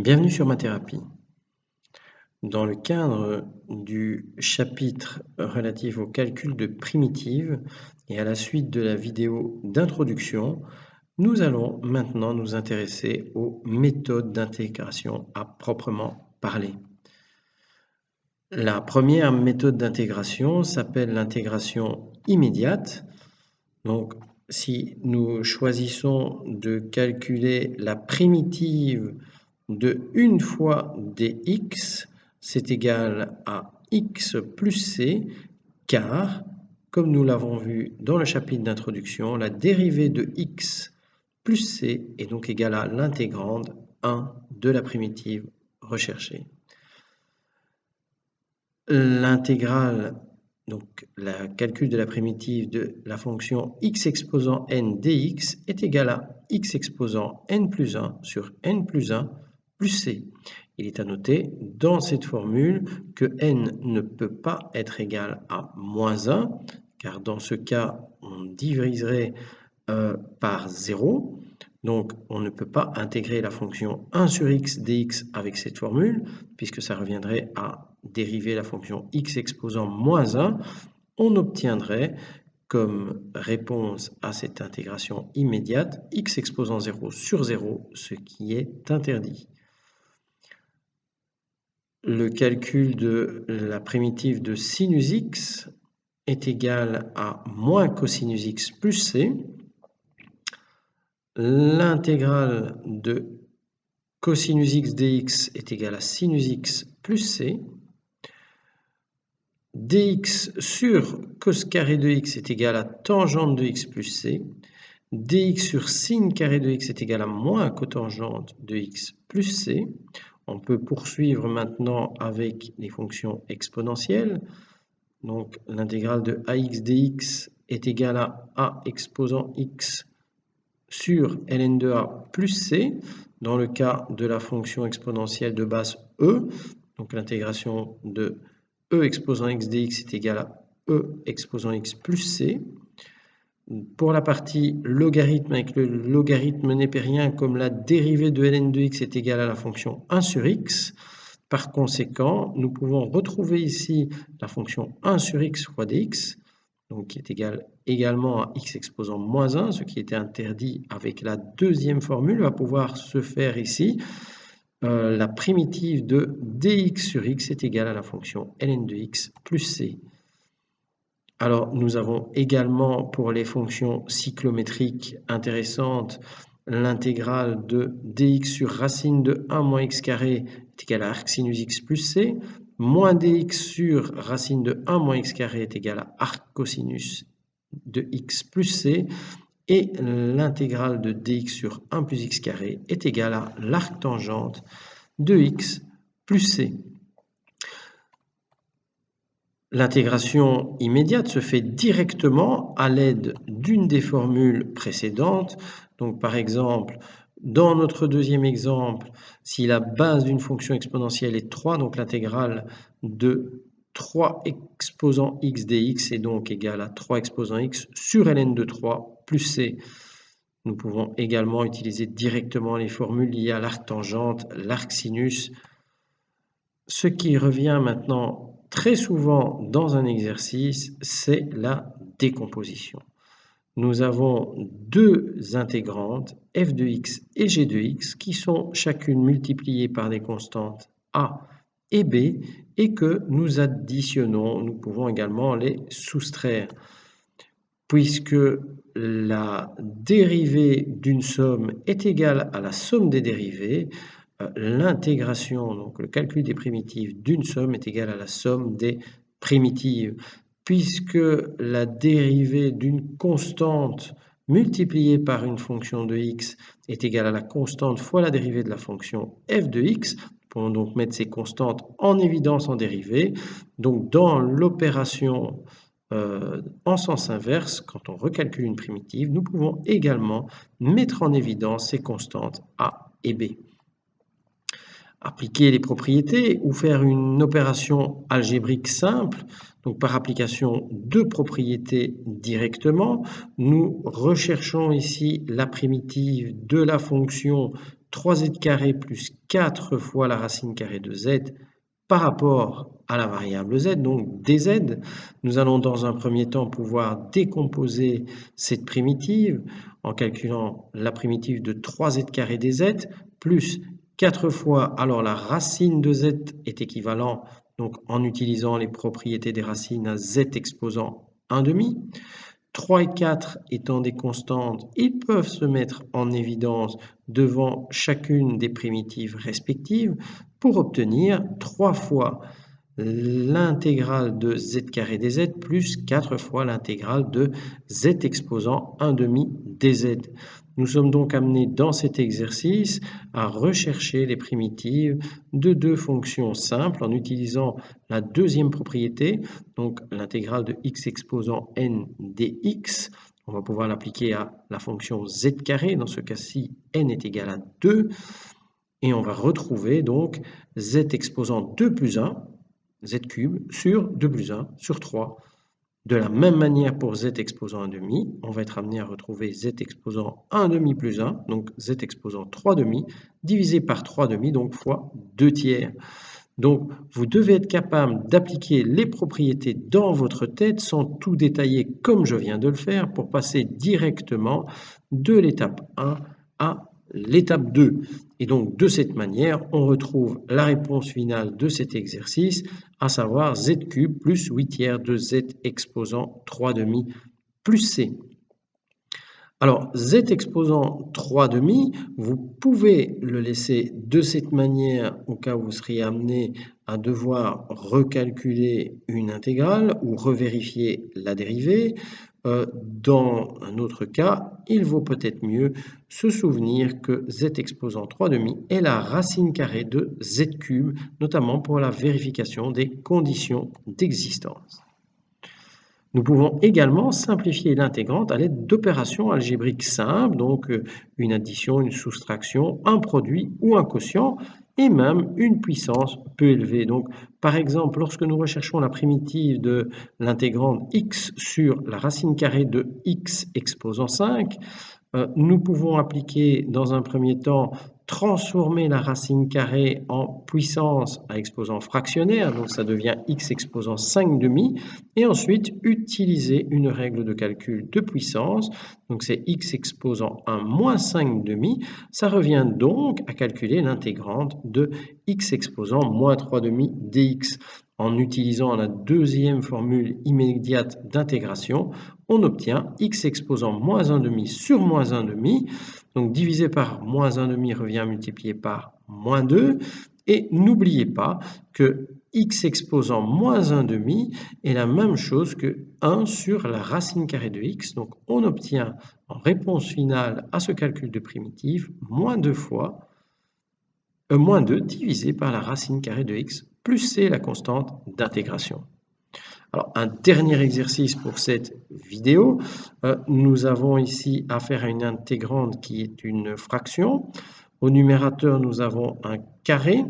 Bienvenue sur Mathérapie. Dans le cadre du chapitre relatif au calcul de primitives et à la suite de la vidéo d'introduction, nous allons maintenant nous intéresser aux méthodes d'intégration à proprement parler. La première méthode d'intégration s'appelle l'intégration immédiate. Donc, si nous choisissons de calculer la primitive de 1 fois dx, c'est égal à x plus c, car, comme nous l'avons vu dans le chapitre d'introduction, la dérivée de x plus c est donc égale à l'intégrande 1 de la primitive recherchée. L'intégrale, donc le calcul de la primitive de la fonction x exposant n dx est égal à x exposant n plus 1 sur n plus 1 plus c. Il est à noter dans cette formule que n ne peut pas être égal à moins 1, car dans ce cas, on diviserait par 0. Donc, on ne peut pas intégrer la fonction 1 sur x dx avec cette formule, puisque ça reviendrait à dériver la fonction x exposant moins 1. On obtiendrait comme réponse à cette intégration immédiate x exposant 0 sur 0, ce qui est interdit. Le calcul de la primitive de sinus x est égal à moins cosinus x plus c. L'intégrale de cosinus x dx est égale à sinus x plus c. Dx sur cos carré de x est égal à tangente de x plus c. Dx sur sin carré de x est égal à moins cotangente de x plus c. On peut poursuivre maintenant avec les fonctions exponentielles. Donc l'intégrale de ax dx est égale à a exposant x sur ln de a plus c, dans le cas de la fonction exponentielle de base e. Donc l'intégration de e exposant x dx est égale à e exposant x plus c. Pour la partie logarithme, avec le logarithme népérien, comme la dérivée de ln de x est égale à la fonction 1 sur x, par conséquent, nous pouvons retrouver ici la fonction 1 sur x fois dx, donc qui est égale également à x exposant moins 1, ce qui était interdit avec la deuxième formule, va pouvoir se faire ici. La primitive de dx sur x est égale à la fonction ln de x plus c. Alors, nous avons également pour les fonctions cyclométriques intéressantes l'intégrale de dx sur racine de 1 moins x carré est égale à arc sinus x plus c, moins dx sur racine de 1 moins x carré est égal à arc cosinus de x plus c, et l'intégrale de dx sur 1 plus x carré est égale à l'arc tangente de x plus c. L'intégration immédiate se fait directement à l'aide d'une des formules précédentes. Donc par exemple, dans notre deuxième exemple, si la base d'une fonction exponentielle est 3, donc l'intégrale de 3 exposant x dx est donc égale à 3 exposant x sur ln de 3 plus c. Nous pouvons également utiliser directement les formules liées à l'arc tangente, l'arc sinus. Ce qui revient maintenant très souvent dans un exercice, c'est la décomposition. Nous avons deux intégrantes, f de x et g de x, qui sont chacune multipliées par des constantes a et b, et que nous additionnons. Nous pouvons également les soustraire. Puisque la dérivée d'une somme est égale à la somme des dérivées, l'intégration, donc le calcul des primitives d'une somme est égal à la somme des primitives. Puisque la dérivée d'une constante multipliée par une fonction de x est égale à la constante fois la dérivée de la fonction f de x, nous pouvons donc mettre ces constantes en évidence en dérivée. Donc dans l'opération en sens inverse, quand on recalcule une primitive, nous pouvons également mettre en évidence ces constantes a et b. Appliquer les propriétés ou faire une opération algébrique simple, donc par application de propriétés directement, nous recherchons ici la primitive de la fonction 3z carré plus 4 fois la racine carrée de z par rapport à la variable z, donc dz. Nous allons dans un premier temps pouvoir décomposer cette primitive en calculant la primitive de 3z carré dz plus 4 fois, alors la racine de z est équivalent, donc en utilisant les propriétés des racines à z exposant 1/2. 3 et 4 étant des constantes, ils peuvent se mettre en évidence devant chacune des primitives respectives pour obtenir 3 fois l'intégrale de z carré dz plus 4 fois l'intégrale de z exposant 1/2 dz. Nous sommes donc amenés dans cet exercice à rechercher les primitives de deux fonctions simples en utilisant la deuxième propriété, donc l'intégrale de x exposant n dx. On va pouvoir l'appliquer à la fonction z carré, dans ce cas-ci n est égal à 2, et on va retrouver donc z exposant 2 plus 1, z cube, sur 2 plus 1 sur 3. De la même manière pour z exposant 1/2, on va être amené à retrouver z exposant 1/2 plus 1, donc z exposant 3/2, divisé par 3/2, donc fois 2 tiers. Donc, vous devez être capable d'appliquer les propriétés dans votre tête sans tout détailler comme je viens de le faire pour passer directement de l'étape 1 à l'étape 2. Et donc, de cette manière, on retrouve la réponse finale de cet exercice, à savoir z cube plus 8 tiers de z exposant 3/2 plus c. Alors, z exposant 3/2, vous pouvez le laisser de cette manière au cas où vous seriez amené à devoir recalculer une intégrale ou revérifier la dérivée. Dans un autre cas, il vaut peut-être mieux se souvenir que z exposant 3/2 est la racine carrée de z cube, notamment pour la vérification des conditions d'existence. Nous pouvons également simplifier l'intégrante à l'aide d'opérations algébriques simples, donc une addition, une soustraction, un produit ou un quotient, et même une puissance peu élevée. Donc, par exemple, lorsque nous recherchons la primitive de l'intégrante x sur la racine carrée de x exposant 5, nous pouvons appliquer dans un premier temps, transformer la racine carrée en puissance à exposant fractionnaire, donc ça devient x exposant 5/2, et ensuite utiliser une règle de calcul de puissance, donc c'est x exposant 1 moins 5/2, ça revient donc à calculer l'intégrante de x exposant moins 3/2 dx. En utilisant la deuxième formule immédiate d'intégration, on obtient x exposant moins 1/2 sur moins 1/2, donc divisé par moins 1/2 revient multiplié par moins 2, et n'oubliez pas que x exposant moins 1/2 est la même chose que 1 sur la racine carrée de x, donc on obtient en réponse finale à ce calcul de primitive moins 2 divisé par la racine carrée de x plus c, la constante d'intégration. Alors, un dernier exercice pour cette vidéo. Nous avons ici affaire à une intégrante qui est une fraction. Au numérateur, nous avons un carré.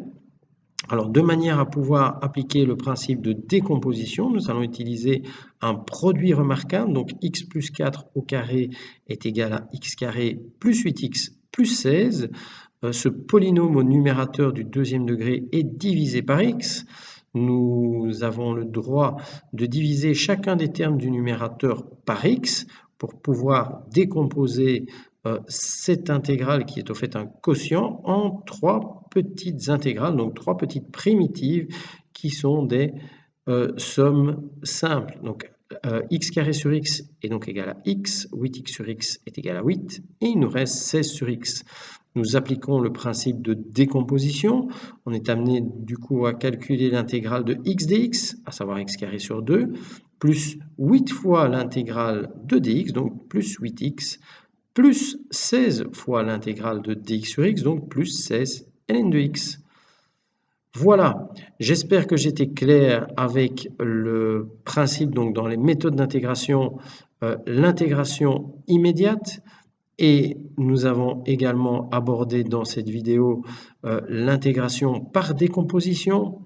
Alors, de manière à pouvoir appliquer le principe de décomposition, nous allons utiliser un produit remarquable. Donc, x plus 4 au carré est égal à x carré plus 8x plus 16. Ce polynôme au numérateur du deuxième degré est divisé par x. Nous avons le droit de diviser chacun des termes du numérateur par x pour pouvoir décomposer cette intégrale qui est au fait un quotient en trois petites intégrales, donc trois petites primitives qui sont des sommes simples. Donc x carré sur x est donc égal à x, 8x sur x est égal à 8, et il nous reste 16 sur x. Nous appliquons le principe de décomposition. On est amené du coup à calculer l'intégrale de x dx, à savoir x carré sur 2, plus 8 fois l'intégrale de dx, donc plus 8x, plus 16 fois l'intégrale de dx sur x, donc plus 16 ln de x. Voilà, j'espère que j'étais clair avec le principe, donc dans les méthodes d'intégration, l'intégration immédiate, et nous avons également abordé dans cette vidéo l'intégration par décomposition.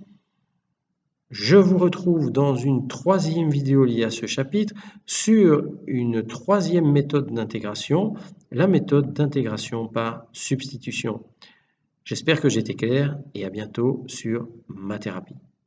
Je vous retrouve dans une troisième vidéo liée à ce chapitre sur une troisième méthode d'intégration, la méthode d'intégration par substitution. J'espère que j'ai été clair et à bientôt sur Mathérapie.